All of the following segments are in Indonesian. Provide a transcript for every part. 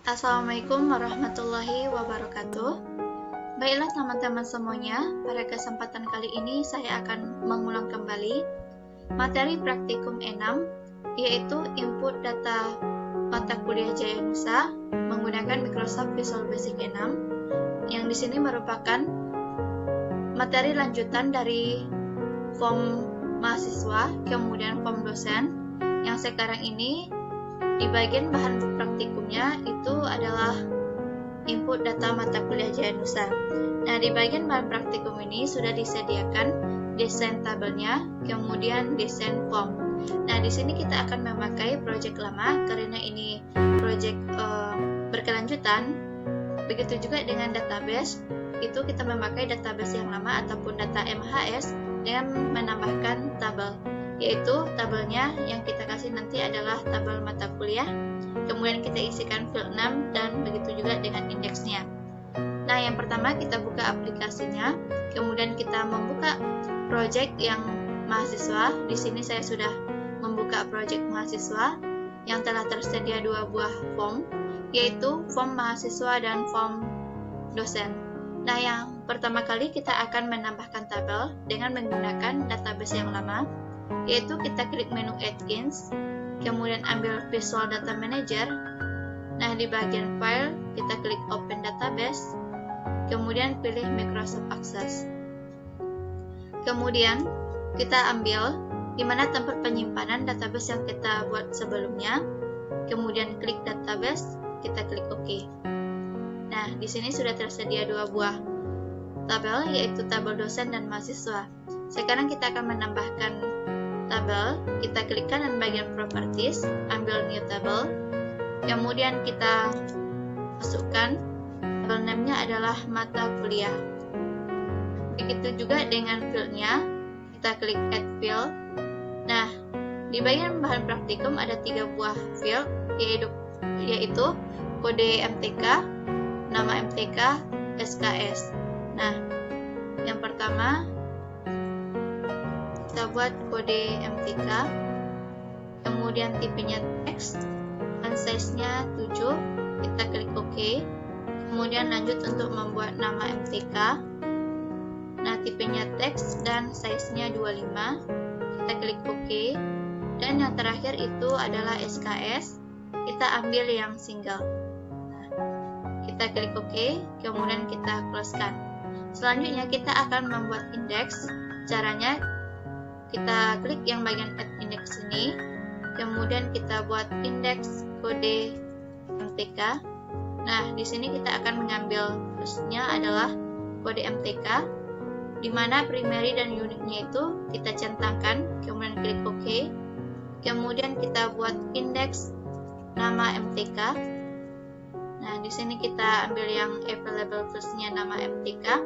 Assalamualaikum warahmatullahi wabarakatuh. Baiklah teman-teman semuanya, pada kesempatan kali ini saya akan mengulang kembali materi praktikum 6, yaitu input data mata kuliah Jaya Nusa menggunakan Microsoft Visual Basic 6, yang di sini merupakan materi lanjutan dari form mahasiswa, kemudian form dosen, yang sekarang ini di bagian bahan praktikumnya itu adalah input data mata kuliah Jaya Nusa. Nah, di bagian bahan praktikum ini sudah disediakan desain tabelnya, kemudian desain form. Nah, di sini kita akan memakai project lama karena ini project berkelanjutan. Begitu juga dengan database, itu kita memakai database yang lama ataupun data MHS dengan menambahkan tabel, yaitu tabelnya yang kita kasih nanti adalah tabel mata kuliah, kemudian kita isikan field 6 dan begitu juga dengan indeksnya. Nah, yang pertama kita buka aplikasinya, kemudian kita membuka project yang mahasiswa. Di sini saya sudah membuka project mahasiswa yang telah tersedia dua buah form, yaitu form mahasiswa dan form dosen. Nah, yang pertama kali kita akan menambahkan tabel dengan menggunakan database yang lama, yaitu kita klik menu Add-ins, kemudian ambil Visual Data Manager. Nah, di bagian file kita klik Open Database, kemudian pilih Microsoft Access. Kemudian kita ambil di mana tempat penyimpanan database yang kita buat sebelumnya, kemudian klik Database, kita klik OK. Nah, di sini sudah tersedia dua buah tabel, yaitu tabel dosen dan mahasiswa. Sekarang kita akan menambahkan tabel, kita klik kanan bagian properties, ambil new table, kemudian kita masukkan tabel name-nya adalah mata kuliah. Begitu juga dengan field-nya, kita klik add field. Nah, di bagian bahan praktikum ada 3 buah field, yaitu kode MTK, nama MTK, SKS. Nah, yang pertama kita buat kode MTK, kemudian tipenya teks dan size-nya 7, kita klik OK, kemudian lanjut untuk membuat nama MTK. Nah, tipenya teks dan size-nya 25, kita klik OK, dan yang terakhir itu adalah SKS, kita ambil yang single. Nah, kita klik OK, kemudian kita close-kan. Selanjutnya kita akan membuat indeks. Caranya kita klik yang bagian add index ini, kemudian kita buat indeks kode MTK. Nah, di sini kita akan mengambil first-nya adalah kode MTK, di mana primary dan unique-nya itu kita centangkan, kemudian klik OK. Kemudian kita buat indeks nama MTK. Nah, di sini kita ambil yang available first-nya nama MTK,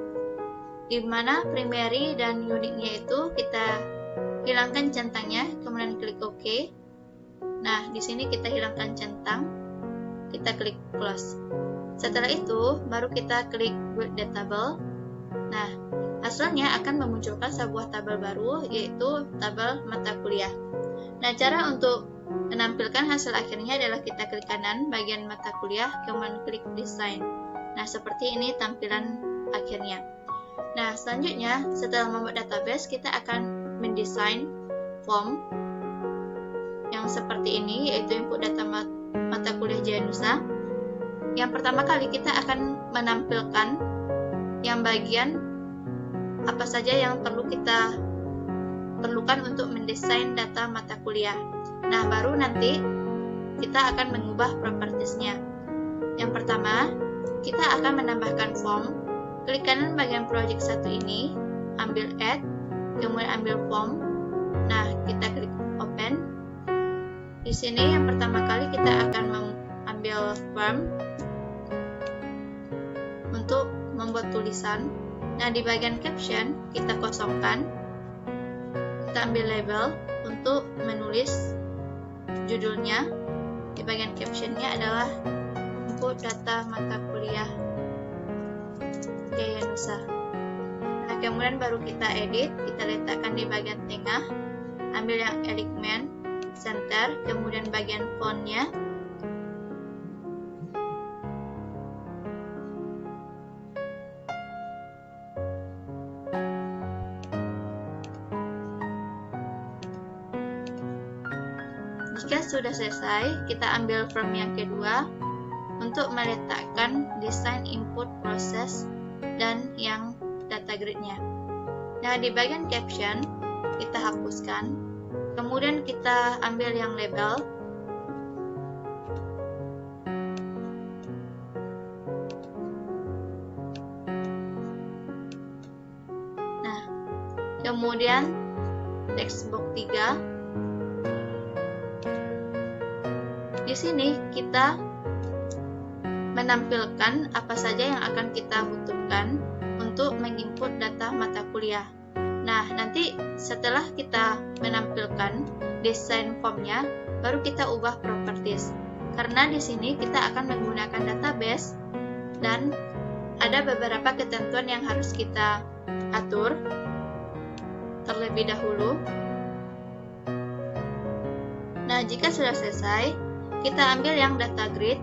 di mana primary dan unique-nya itu kita hilangkan centangnya, kemudian klik OK. Nah, di sini kita hilangkan centang, kita klik close. Setelah itu, baru kita klik build the table. Nah, hasilnya akan memunculkan sebuah tabel baru, yaitu tabel mata kuliah. Nah, cara untuk menampilkan hasil akhirnya adalah kita klik kanan bagian mata kuliah, kemudian klik design. Nah, seperti ini tampilan akhirnya. Nah, selanjutnya setelah membuat database, kita akan mendesain form yang seperti ini, yaitu input data mata kuliah Jaya Nusa. Yang pertama kali kita akan menampilkan yang bagian apa saja yang perlu kita perlukan untuk mendesain data mata kuliah. Nah, baru nanti kita akan mengubah propertiesnya. Yang pertama, kita akan menambahkan form. Klik kanan bagian project 1 ini, ambil add, kemudian ambil form. Nah, kita klik open. Di sini yang pertama kali kita akan mengambil form untuk membuat tulisan. Nah, di bagian caption kita kosongkan. Kita ambil label untuk menulis judulnya. Di bagian captionnya adalah input data mata kuliah Jaya Nusa. Nah, kemudian baru kita edit, kita letakkan di bagian tengah, ambil yang alignment, center, kemudian bagian fontnya. Jika sudah selesai, kita ambil form yang kedua untuk meletakkan desain input proses dan yang data grid-nya. Nah, di bagian caption kita hapuskan, kemudian kita ambil yang label. Nah, kemudian text box 3. Di sini kita menampilkan apa saja yang akan kita butuhkan untuk menginput data mata kuliah. Nah, nanti setelah kita menampilkan desain formnya, baru kita ubah properties. Karena di sini kita akan menggunakan database dan ada beberapa ketentuan yang harus kita atur terlebih dahulu. Nah, jika sudah selesai, kita ambil yang data grid,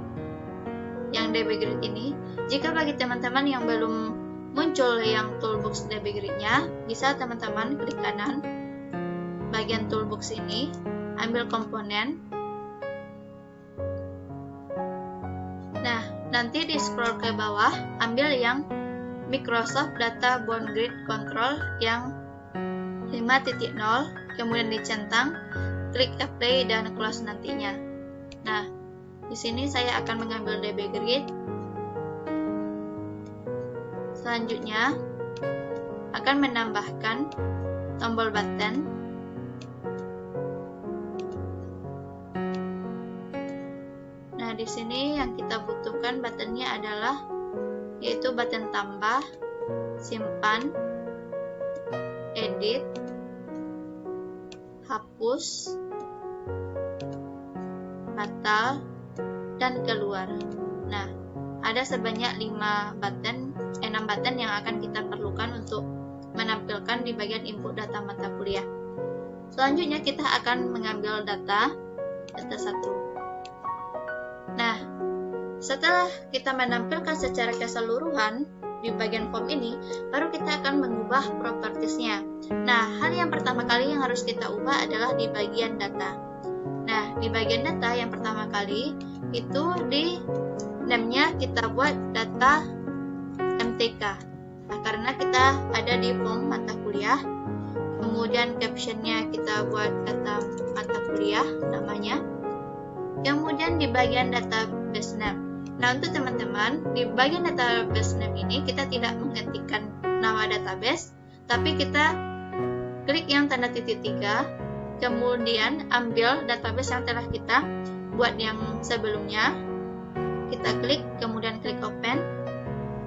yang DB Grid ini. Jika bagi teman-teman yang belum muncul yang toolbox DB Grid-nya, bisa teman-teman klik kanan bagian toolbox ini, ambil komponen. Nah, nanti di scroll ke bawah, ambil yang Microsoft Data Bound Grid Control yang 5.0, kemudian dicentang, klik apply dan close nantinya. Nah, di sini saya akan mengambil DB Grid. Selanjutnya akan menambahkan tombol button. Nah, di sini yang kita butuhkan buttonnya adalah yaitu button tambah, simpan, edit, hapus, batal, dan keluar. Nah, ada sebanyak 6 button yang akan kita perlukan untuk menampilkan di bagian input data mata kuliah. Selanjutnya kita akan mengambil data 1. Nah, setelah kita menampilkan secara keseluruhan di bagian form ini, baru kita akan mengubah propertiesnya. Nah, hal yang pertama kali yang harus kita ubah adalah di bagian data. Nah, di bagian data yang pertama kali itu di name-nya kita buat data MTK. Nah, karena kita ada di form mata kuliah, kemudian caption-nya kita buat data mata kuliah namanya. Kemudian di bagian database name. Nah, untuk teman-teman, di bagian database name ini kita tidak mengetikkan nama database, tapi kita klik yang tanda titik 3, kemudian ambil database yang telah kita buat yang sebelumnya, kita klik, kemudian klik open.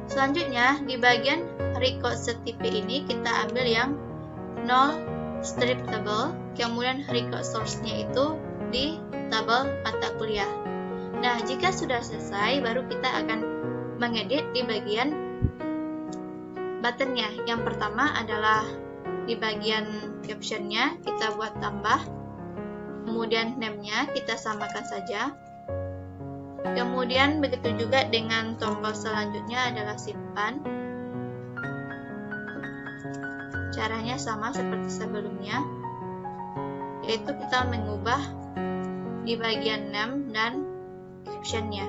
Selanjutnya di bagian record CTP ini kita ambil yang null strip table, kemudian record source-nya itu di tabel mata kuliah. Nah, jika sudah selesai, baru kita akan mengedit di bagian buttonnya. Yang pertama adalah di bagian captionnya kita buat tambah, kemudian name-nya kita samakan saja. Kemudian begitu juga dengan tombol selanjutnya adalah simpan. Caranya sama seperti sebelumnya, yaitu kita mengubah di bagian name dan captionnya.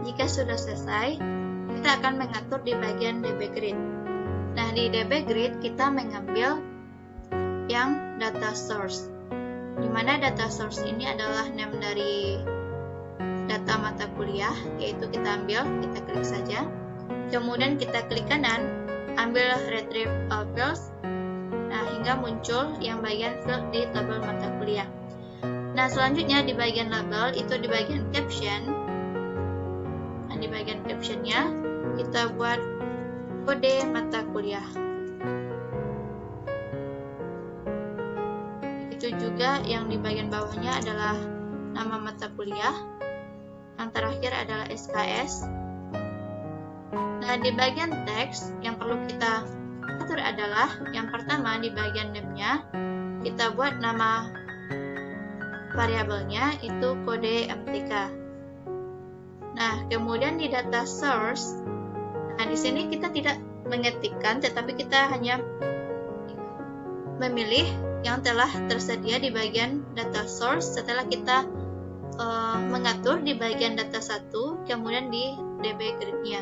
Jika sudah selesai, kita akan mengatur di bagian DB Grid. Nah, di DB Grid kita mengambil yang data source, di mana data source ini adalah name dari data mata kuliah, yaitu kita ambil, kita klik saja. Kemudian kita klik kanan, ambil retrieve all fields. Nah, hingga muncul yang bagian field di tabel mata kuliah. Nah, selanjutnya di bagian label, itu di bagian caption. Di bagian captionnya kita buat kode mata kuliah. Itu juga yang di bagian bawahnya adalah nama mata kuliah. Yang terakhir adalah SKS. Nah, Nah, di bagian teks yang perlu kita atur adalah yang pertama di bagian name-nya kita buat nama variabelnya itu kode MTK. Nah, kemudian di data source, nah di sini kita tidak mengetikkan, tetapi kita hanya memilih yang telah tersedia di bagian data source setelah kita mengatur di bagian data 1, kemudian di DB grid-nya.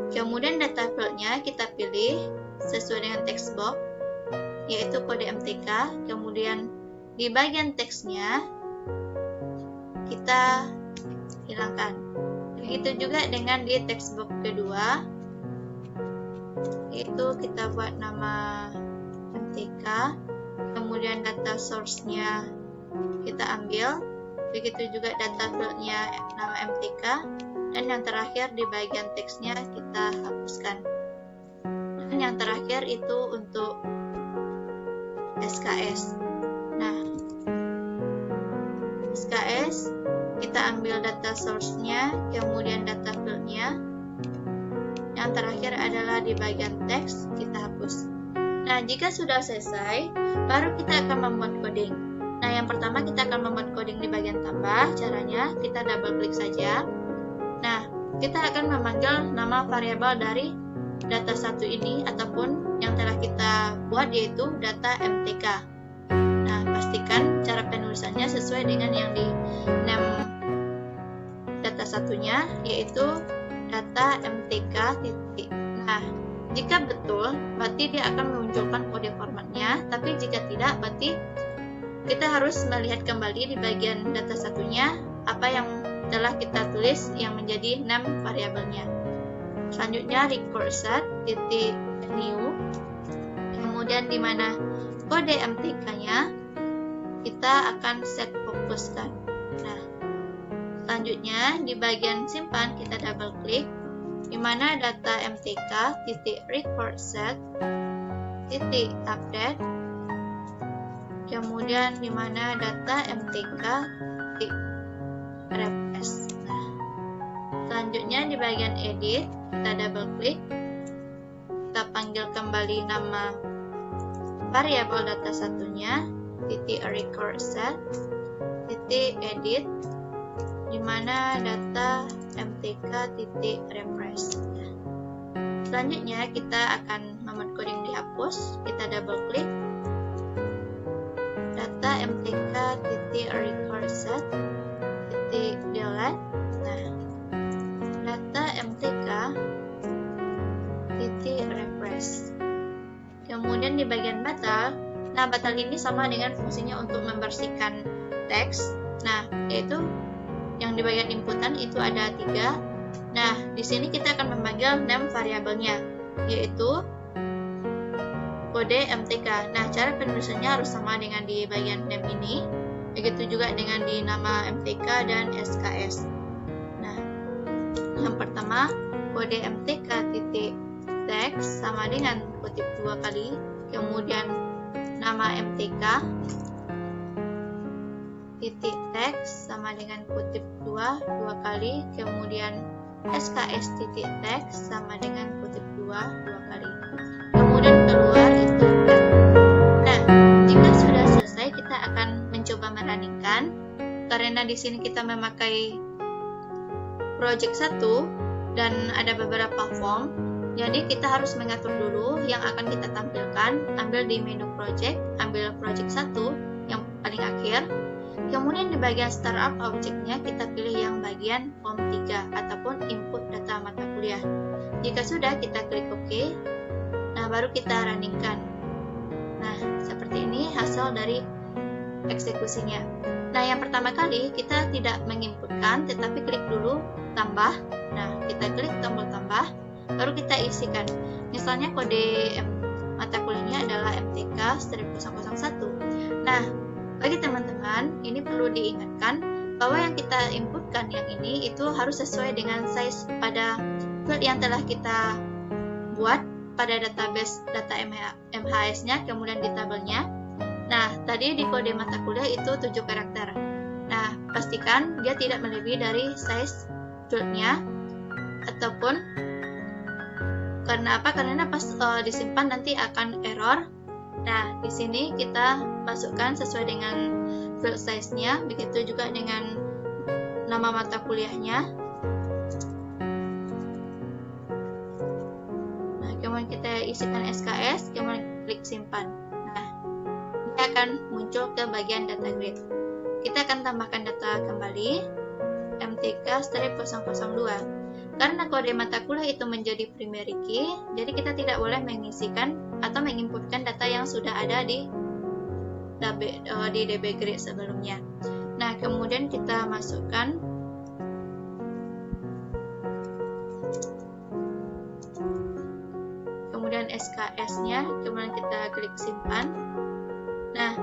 Kemudian data field-nya kita pilih sesuai dengan text box, yaitu kode MTK. Kemudian di bagian teksnya kita hilangkan. Begitu juga dengan di text box kedua, yaitu kita buat nama MTK, kemudian data source-nya kita ambil, begitu juga data field-nya nama MTK, dan yang terakhir di bagian teksnya kita hapuskan. Dan yang terakhir itu untuk SKS. Nah, SKS kita ambil data source-nya, kemudian data field-nya. Yang terakhir adalah di bagian teks kita hapus. Nah, jika sudah selesai, baru kita akan membuat coding. Nah, yang pertama kita akan membuat coding di bagian tambah. Caranya kita double klik saja. Nah, kita akan memanggil nama variabel dari data 1 ini ataupun yang telah kita buat, yaitu data MTK. Nah, pastikan cara penulisannya sesuai dengan yang di name data satunya, yaitu data MTK titik. Nah, jika betul, berarti dia akan menunjukkan kode formatnya, tapi jika tidak, berarti kita harus melihat kembali di bagian data satunya apa yang telah kita tulis yang menjadi name variabelnya. Selanjutnya record set titik new, kemudian di mana kode MTK-nya kita akan set fokuskan. Nah, selanjutnya di bagian simpan kita double klik, di mana data MTK titik record set titik update, kemudian di mana data MTK titik refresh. Nah, selanjutnya di bagian edit kita double klik, kita panggil kembali nama variabel data satunya titik record set titik edit, di mana data MTK titik refresh. Nah, selanjutnya kita akan membuat coding dihapus, kita double klik data MTK titik record set titik delete. Nah, data MTK titik refresh. Kemudian di bagian batal, nah batal ini sama dengan fungsinya untuk membersihkan teks. Nah, yaitu yang di bagian inputan itu ada 3. Nah, di sini kita akan memanggil name variabelnya, yaitu kode MTK. Nah, cara penulisannya harus sama dengan di bagian name ini, begitu juga dengan di nama MTK dan SKS. Nah, yang pertama kode MTK titik teks sama dengan kutip 2 kali, kemudian nama MTK titik teks sama dengan kutip 2 kali, kemudian SKS titik teks sama dengan kutip 2 kali, kemudian keluar itu kan. Nah, jika sudah selesai kita akan mencoba merunningkan, karena di sini kita memakai project 1 dan ada beberapa form, jadi kita harus mengatur dulu yang akan kita tampilkan. Ambil di menu project, ambil project 1 yang paling akhir, kemudian di bagian startup objeknya kita pilih yang bagian form 3 ataupun input data mata kuliah. Jika sudah, kita klik OK. Nah, baru kita runningkan. Nah, seperti ini hasil dari eksekusinya. Nah, yang pertama kali kita tidak menginputkan, tetapi klik dulu tambah. Nah, kita klik tombol tambah, baru kita isikan. Misalnya kode mata kuliahnya adalah MTK 1001. Nah, bagi teman-teman, ini perlu diingatkan bahwa yang kita inputkan yang ini itu harus sesuai dengan size pada field yang telah kita buat pada database data MHS-nya, kemudian di tabelnya. Nah, tadi di kode mata kuliah itu 7 karakter. Nah, pastikan dia tidak melebihi dari size field-nya ataupun Karena apa? Karena pas disimpan nanti akan error. Nah, di sini kita masukkan sesuai dengan field size-nya, begitu juga dengan nama mata kuliahnya. Nah, kemudian kita isikan SKS, kemudian klik simpan. Nah, ini akan muncul ke bagian data grid. Kita akan tambahkan data kembali, MTK-002. Karena kode mata kuliah itu menjadi primary key, jadi kita tidak boleh mengisikan atau menginputkan data yang sudah ada di DB Grid sebelumnya. Nah, kemudian kita masukkan kemudian SKS-nya, kemudian kita klik simpan. Nah,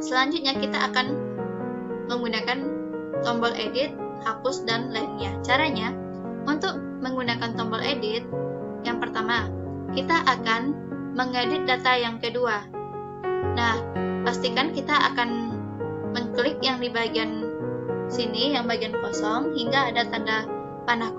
selanjutnya kita akan menggunakan tombol edit, hapus, dan lainnya. Caranya, untuk menggunakan tombol edit, yang pertama, kita akan mengedit data yang kedua. Nah, pastikan kita akan mengklik yang di bagian sini, yang bagian kosong, hingga ada tanda panah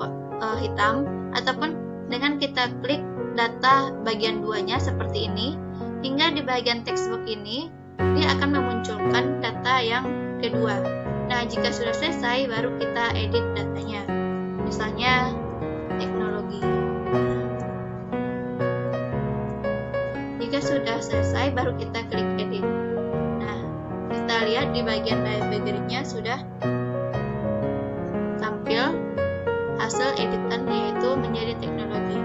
hitam, ataupun dengan kita klik data bagian 2-nya seperti ini, hingga di bagian textbook ini, dia akan memunculkan data yang kedua. Nah, jika sudah selesai, baru kita edit datanya. Misalnya, teknologi. Jika sudah selesai, baru kita klik edit. Nah, kita lihat di bagian background-nya sudah tampil hasil editan, yaitu menjadi teknologi.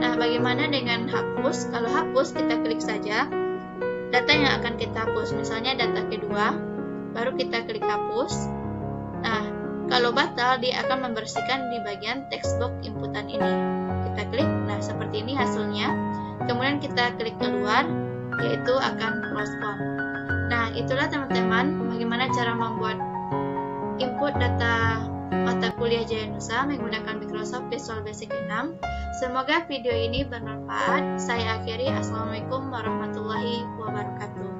Nah, bagaimana dengan hapus? Kalau hapus, kita klik saja data yang akan kita hapus. Misalnya data kedua, baru kita klik hapus. Nah, kalau batal, dia akan membersihkan di bagian textbook inputan ini. Kita klik, nah seperti ini hasilnya. Kemudian kita klik keluar, yaitu akan close form. Nah, itulah teman-teman bagaimana cara membuat input data mata kuliah Jaya Nusa menggunakan Microsoft Visual Basic 6. Semoga video ini bermanfaat. Saya akhiri. Assalamualaikum warahmatullahi wabarakatuh.